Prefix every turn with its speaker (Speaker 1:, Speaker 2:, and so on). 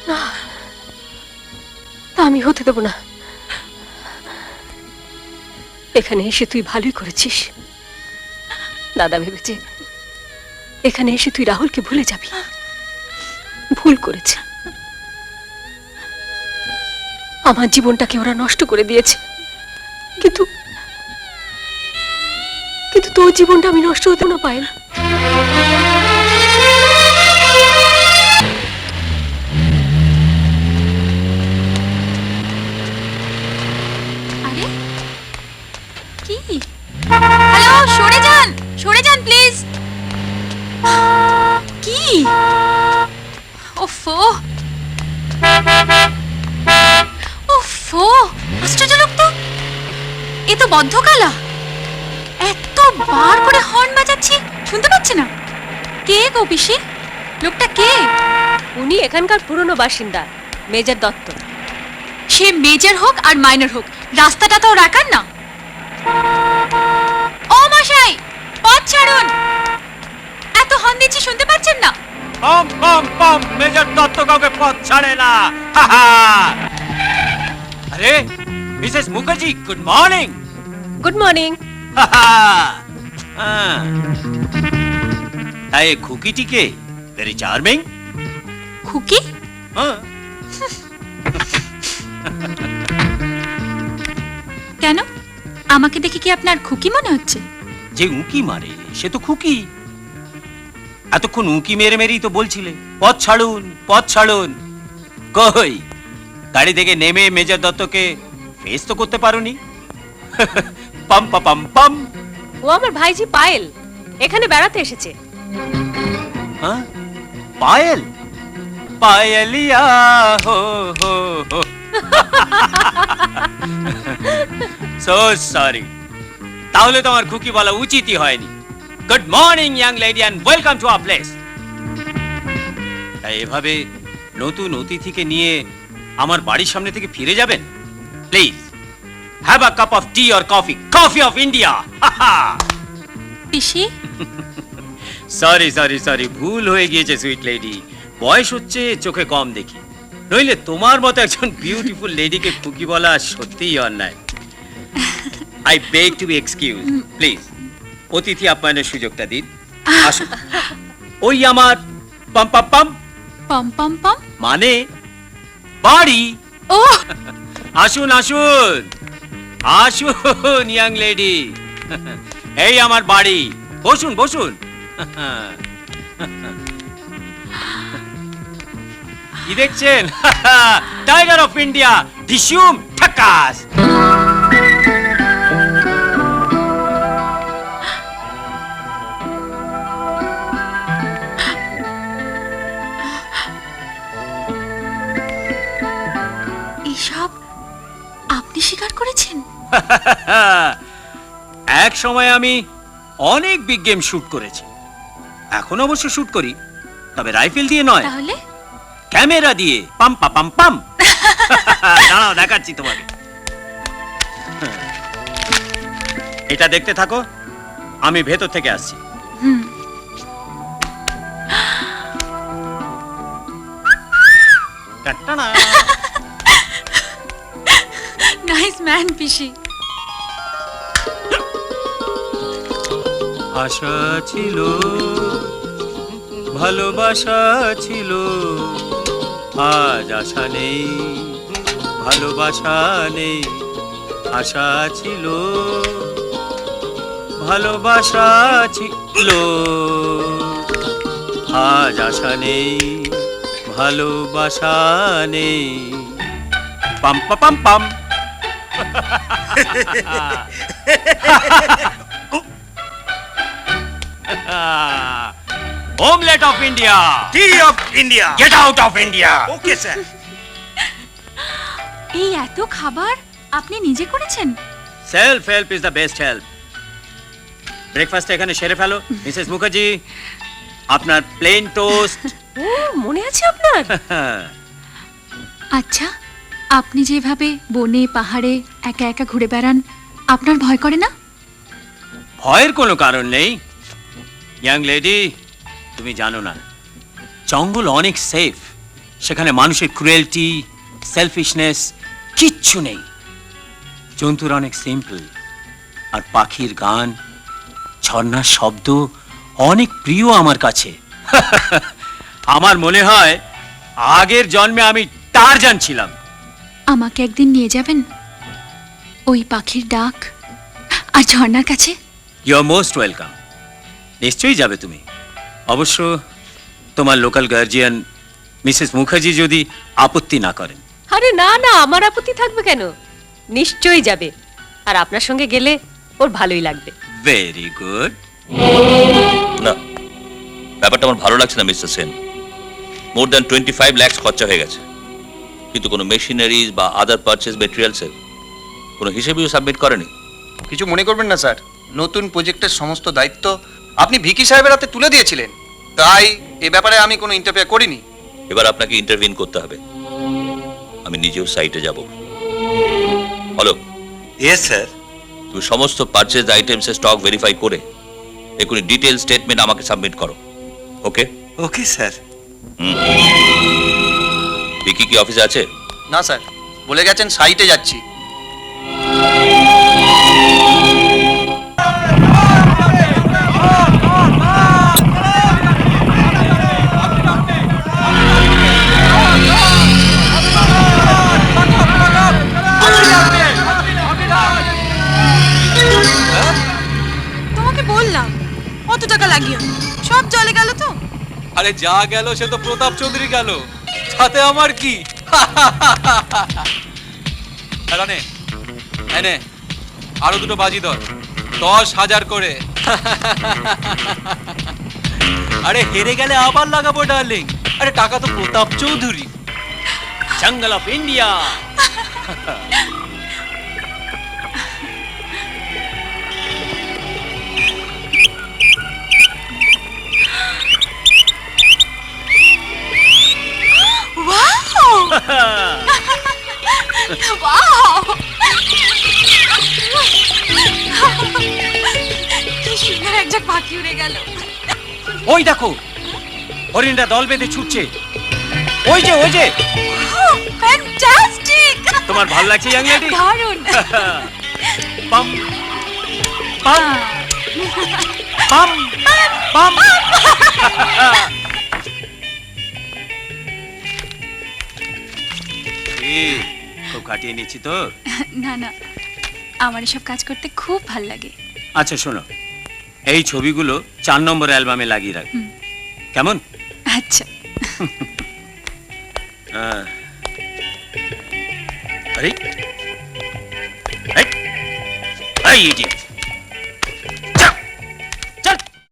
Speaker 1: না, তা আমি হতে দেব না। এখানে এসে তুই ভালোই করেছিস। দাদা ভেবেছে এখানে এসে তুই রাহুলকে ভুলে যাবি। ভুল করেছে। আমার জীবনটাকে ওরা নষ্ট করে দিয়েছে, কিন্তু কিন্তু তোর জীবনটা আমি নষ্ট হতে না পাই না।
Speaker 2: আরে কি? হ্যালো, সরে যান প্লিজ। কি? ওফো ওফো, আশ্চর্য লোক তো। এ তো বদ্ধকালা। এতবার করে হর্ন বাজাচ্ছি, শুনতে পাচ্ছি না। কে গো পিসি? লোকটা কে?
Speaker 1: উনি এখানকার পুরনো বাসিন্দা, মেজর দত্ত।
Speaker 2: সে মেজর হোক আর মাইনর হোক, রাস্তাটা তো রাখান না। ও মশাই, পথ ছাড়ুন। এত হর্ন দিচ্ছি, শুনতে পাচ্ছেন না?
Speaker 3: পম পম পম, মেজর দত্ত কাউকে পথ ছাড়ে না। আরে Mrs Mukherjee, good morning.
Speaker 1: Good morning.
Speaker 3: তাই খুকিটিকে ভেরি চার্মিং।
Speaker 2: খুকি? কেন, আমাকে দেখে কি আপনার খুকি মনে হচ্ছে?
Speaker 3: যে উঁকি মারে সে তো খুকি। এতক্ষণ উঁকি মেরে মেরেই তো বলছিলে পথ ছাড়ুন, পথ ছাড়ুন। কই, গাড়ি থেকে নেমে মেজর দত্তকে ফেস তো করতে পারোনি। পাম পাম পাম।
Speaker 1: ও আমার ভাইজি পায়েল, এখানে বেড়াতে এসেছে।
Speaker 3: হ্যাঁ, পায়েল? পায়েলিয়া হো হো হো। সো সরি, তাহলে তো আমার খুকি বলা উচিতই হয়নি। Good morning young lady and welcome to our place. তাই এভাবে নতুন অতিথিকে নিয়ে আমার বাড়ির সামনে থেকে ফিরে যাবেন? Please have a cup of tea or coffee, coffee of India.
Speaker 2: PC?
Speaker 3: Sorry sorry sorry, ভুল হয়ে গিয়েছে সুইট লেডি। বয়স হচ্ছে, চোখে কম দেখি। নইলে তোমার মতো একজন বিউটিফুল লেডিকে খুকি বলা সত্যিই অন্যায়। I beg to be excuse. Please অতিথি আপ্যায়নের সুযোগটা দিন। আসুন। ওই আমার পাম পাম পাম
Speaker 2: পম পম পম
Speaker 3: মানে বাড়ি।
Speaker 2: ও
Speaker 3: আসুন আসুন আসুন ইয়াং লেডি, এই আমার বাড়ি। বসুন বসুন। কি দেখছেন? টাইগার অফ ইন্ডিয়া, ডিসিউম ঠাকাস।
Speaker 2: এসব আপনি স্বীকার করেছেন?
Speaker 3: এক সময় আমি অনেক বিগ গেম শুট করেছি। এখন অবশ্য শুট করি, তবে রাইফেল দিয়ে নয়,
Speaker 2: তাহলে?
Speaker 3: ক্যামেরা দিয়ে। পাম পাম পাম। দাঁড়াও, দেখাচ্ছি তোমাকে। এটা দেখতে থাকো, আমি ভেতর থেকে আসছি। টাটানা।
Speaker 2: নাইস ম্যান পিসি।
Speaker 3: আশা ছিল, ভালোবাসা ছিল, আজ আশা নেই, ভালোবাসা নেই। আশা ছিল, ভালোবাসা ছিল, আজ আশা নেই, ভালোবাসা নেই। পাম পাম পাম। Omelette of India.
Speaker 4: Tea of India.
Speaker 3: Get out of India.
Speaker 4: Okay, sir.
Speaker 2: এই এত খাবার আপনি নিজে করেছেন?
Speaker 3: Self help is the best help. Breakfast এখানে সেরে ফেলো মিসেস মুখার্জি। আপনার প্লেন টোস্ট।
Speaker 1: ও, মনে আছে আপনার?
Speaker 2: আচ্ছা, আপনি যেভাবে বনে পাহাড়ে একা একা ঘুরে বেড়ান, আপনার ভয় করে না?
Speaker 3: ভয়ের কোনো কারণ নেই ইয়াং লেডি, তুমি জানো না জঙ্গল অনেক সেফ, সেখানে মানুষের ক্রুয়েলটি, সেলফিশনেস কিচ্ছু নেই। জন্তুর অনেক সিম্পল, আর পাখির গান, ঝর্ণার শব্দ অনেক প্রিয় আমার কাছে। আমার মনে হয় আগের জন্মে আমি টারজান ছিলাম।
Speaker 2: আমাকে একদিন নিয়ে যাবেন ওই পাখির ডাক আর ঝর্ণার কাছে?
Speaker 3: You are most welcome. নিশ্চয়ই যাবে তুমি। অবশ্য তোমার লোকাল গার্জিয়ান মিসেস মুখার্জি যদি আপত্তি না করেন।
Speaker 1: আরে না না, আমার আপত্তি থাকবে কেন? নিশ্চয়ই যাবে, আর আপনার সঙ্গে গেলে ওর ভালোই লাগবে।
Speaker 3: Very good.
Speaker 4: না, ব্যাপারটা আমার ভালো লাগছে না mister Sen. More than 25 lakh খরচা হয়ে গেছে, কিন্তু কোনো মেশিনারিজ বা আদার পারচেজ ম্যাটেরিয়ালসের কোনো হিসেবেও সাবমিট করেনি।
Speaker 5: কিছু মনে করবেন না স্যার, নতুন প্রজেক্টের সমস্ত দায়িত্ব আপনি ভিকি সাহেবের হাতে তুলে দিয়েছিলেন, তাই এ ব্যাপারে আমি কোনো ইন্টারফেয়ার করিনি।
Speaker 4: এবার আপনাকে ইন্টারভিন করতে হবে। আমি নিজেও সাইটে যাব। হলো,
Speaker 6: ইয়েস স্যার।
Speaker 4: তুমি সমস্ত পারচেজ আইটেমসের স্টক ভেরিফাই করে এখনই ডিটেল স্টেটমেন্ট আমাকে সাবমিট করো। ওকে?
Speaker 6: Okay sir.
Speaker 4: ভিকি কি অফিসে আছে?
Speaker 5: না স্যার, বলে গেছেন সাইটে যাচ্ছি।
Speaker 7: তোমাকে বললাম কত টাকা লাগিও, সব জলে গেল তো।
Speaker 8: আরে যা গেল সে তো প্রতাপ চৌধুরী গেল, সাথে আমার কি? নে এনে আরো দুটো বাজি ধর, 10,000 করে। আরে হেরে গেলে আবার লাগাবো ডার্লিং। আরে টাকা তো প্রতাপ চৌধুরী।
Speaker 3: জঙ্গল অফ ইন্ডিয়া।
Speaker 7: কি সুন্দর এক ঝাঁক পাখি উড়ে গেল।
Speaker 3: ওই দেখো, হরিণটা দল বেঁধে ছুটছে। ওই যে ওই যে।
Speaker 7: ফ্যান্টাস্টিক!
Speaker 3: তোমার ভালো লাগছে ইয়াং লেডি?
Speaker 7: দারুণ।
Speaker 3: পাম পাম পাম পাম। খুব কাটিয়ে নিচ্ছি তো।
Speaker 2: না না, আমার এসব কাজ করতে খুব ভাল লাগে।
Speaker 3: আচ্ছা শোনো, এই ছবিগুলো 4 নম্বর অ্যালবামে লাগিয়ে রাখ, কেমন?
Speaker 2: আচ্ছা।
Speaker 3: আরে এই ইডিয়েট।